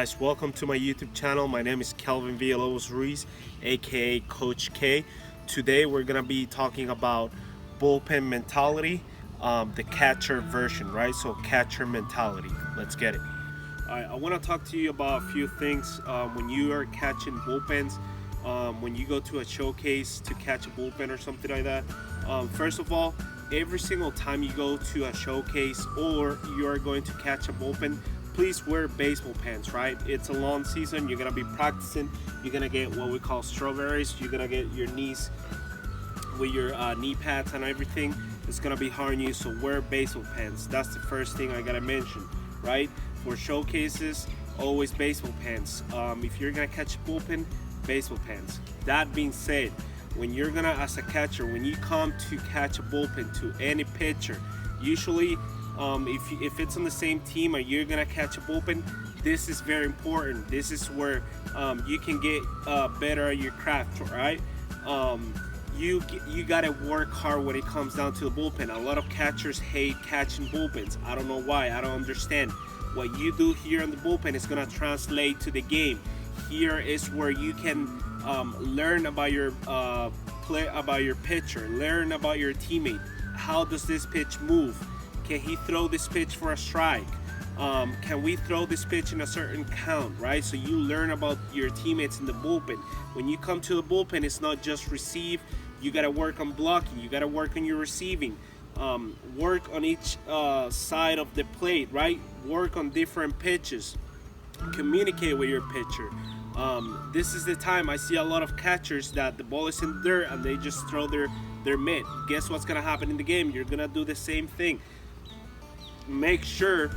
guys, welcome to my YouTube channel. My name is Kelvin Villalobos Ruiz, aka Coach K. Today we're gonna be talking about bullpen mentality, the catcher version, right? So catcher mentality. Let's get it. All right, I want to talk to you about a few things when you are catching bullpens. When you go to a showcase to catch a bullpen or something like that. First of all, every single time you go to a showcase or you are going to catch a bullpen, please wear baseball pants, right? It's a long season. You're gonna be practicing. You're gonna get what we call strawberries. You're gonna get your knees with your knee pads and everything. It's gonna be hard on you, so wear baseball pants. That's the first thing I gotta mention, right? For showcases, always baseball pants. If you're gonna catch a bullpen, baseball pants. That being said, when you're gonna, as a catcher, when you come to catch a bullpen to any pitcher, usually if it's on the same team or you're gonna catch a bullpen, this is very important. This is where you can get better at your craft, right? You gotta work hard when it comes down to the bullpen. A lot of catchers hate catching bullpens. I don't know why. I don't understand. What you do here in the bullpen is gonna translate to the game. Here is where you can learn about your about your pitcher, learn about your teammate. How does this pitch move? Can he throw this pitch for a strike? Can we throw this pitch in a certain count, right? So you learn about your teammates in the bullpen. When you come to the bullpen, it's not just receive. You got to work on blocking. You got to work on your receiving. Work on each side of the plate, right? Work on different pitches. Communicate with your pitcher. This is the time I see a lot of catchers that the ball is in the dirt and they just throw their mitt. Guess what's gonna happen in the game? You're gonna do the same thing. Make sure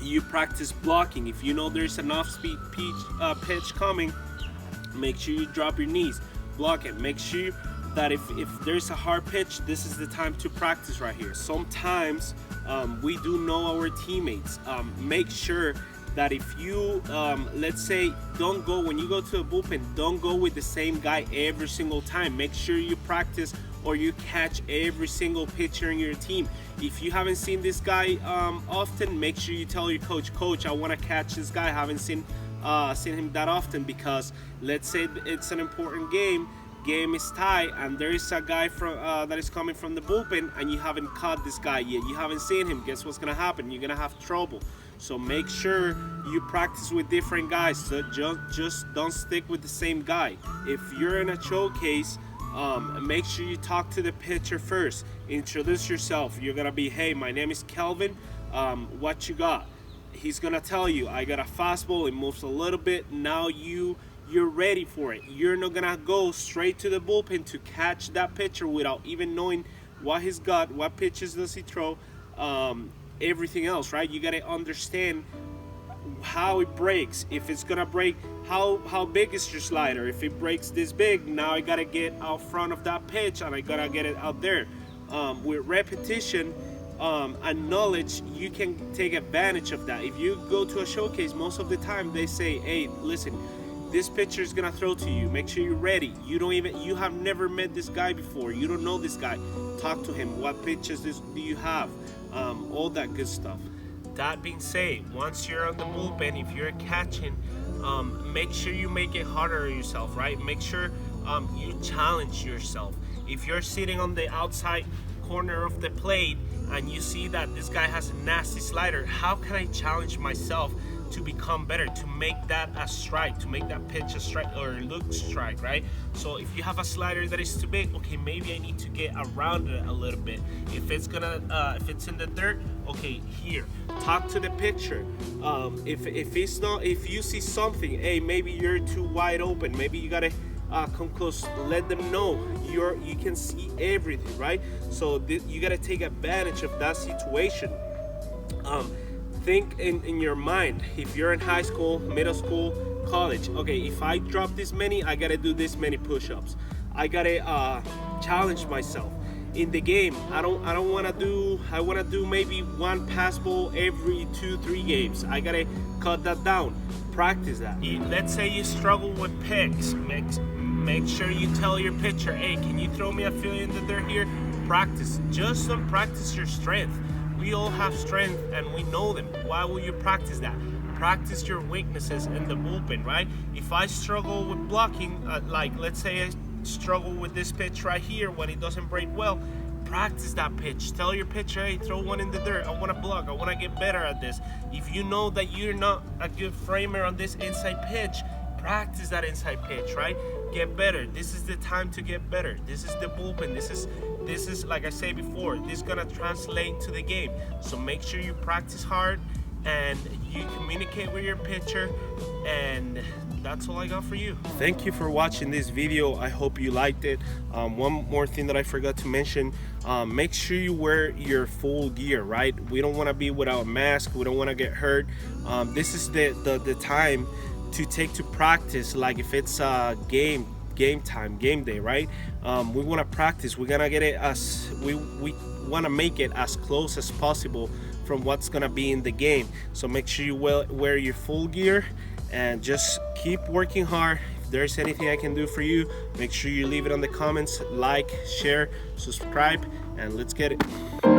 you practice blocking. If you know there's an off-speed pitch coming, make sure you drop your knees, block it. Make sure that if there's a hard pitch, this is the time to practice right here. Sometimes we do know our teammates. Make sure that if you, let's say, don't go, when you go to a bullpen, don't go with the same guy every single time. Make sure you practice or you catch every single pitcher in your team. If you haven't seen this guy often, make sure you tell your coach, I want to catch this guy. I haven't seen him that often, because let's say it's an important game is tied and there is a guy from that is coming from the bullpen and you haven't caught this guy yet, you haven't seen him. Guess what's gonna happen? You're gonna have trouble. So make sure you practice with different guys. So just don't stick with the same guy. If you're in a showcase, make sure you talk to the pitcher first. Introduce yourself. You're gonna be, hey, my name is Kelvin. What you got? He's gonna tell you, I got a fastball. It moves a little bit. Now you're ready for it. You're not gonna go straight to the bullpen to catch that pitcher without even knowing what he's got, what pitches does he throw, everything else, right? You gotta understand how it breaks. If it's gonna break, how big is your slider? If it breaks this big, now I gotta get out front of that pitch and I gotta get it out there. With repetition and knowledge, you can take advantage of that. If you go to a showcase, most of the time they say, hey, listen, this pitcher is gonna throw to you. Make sure you're ready. You have never met this guy before. You don't know this guy. Talk to him. What pitches do you have? All that good stuff. That being said, once you're on the bullpen, if you're catching, make sure you make it harder on yourself, right? Make sure you challenge yourself. If you're sitting on the outside corner of the plate and you see that this guy has a nasty slider, how can I challenge myself to become better, to make that a strike, to make that pitch a strike or look strike, right? So if you have a slider that is too big, okay, maybe I need to get around it a little bit. If it's in the dirt, okay, here, talk to the pitcher. If you see something, hey, maybe you're too wide open, maybe you gotta come close. Let them know you can see everything, right? So you gotta take advantage of that situation. Think in your mind, if you're in high school, middle school, college, okay, if I drop this many, I gotta do this many push-ups. I gotta challenge myself. In the game, I wanna do maybe one pass ball every 2-3 games. I gotta cut that down, practice that. Let's say you struggle with picks, make sure you tell your pitcher, hey, can you throw me a few in the dirt here? Practice, just practice your strength. We all have strength and we know them. Why will you practice that? practice your weaknesses in the bullpen, right? If I struggle with blocking, like let's say I struggle with this pitch right here when it doesn't break well, practice that pitch. Tell your pitcher, hey, throw one in the dirt. I want to block. I want to get better at this. If you know that you're not a good framer on this inside pitch, practice that inside pitch, right? Get better. This is the time to get better. This is the bullpen. This is like I said before, this is gonna translate to the game. So make sure you practice hard and you communicate with your pitcher, and that's all I got for you. Thank you for watching this video. I hope you liked it. One more thing that I forgot to mention, make sure you wear your full gear, right? We don't want to be without a mask. We don't want to get hurt. This is the time to take to practice, like if it's game time, game day, right? We want to practice. We're gonna get it as we want to make it as close as possible from what's gonna be in the game. So make sure you wear your full gear and just keep working hard. If there's anything I can do for you, make sure you leave it on the comments, like, share, subscribe, and let's get it.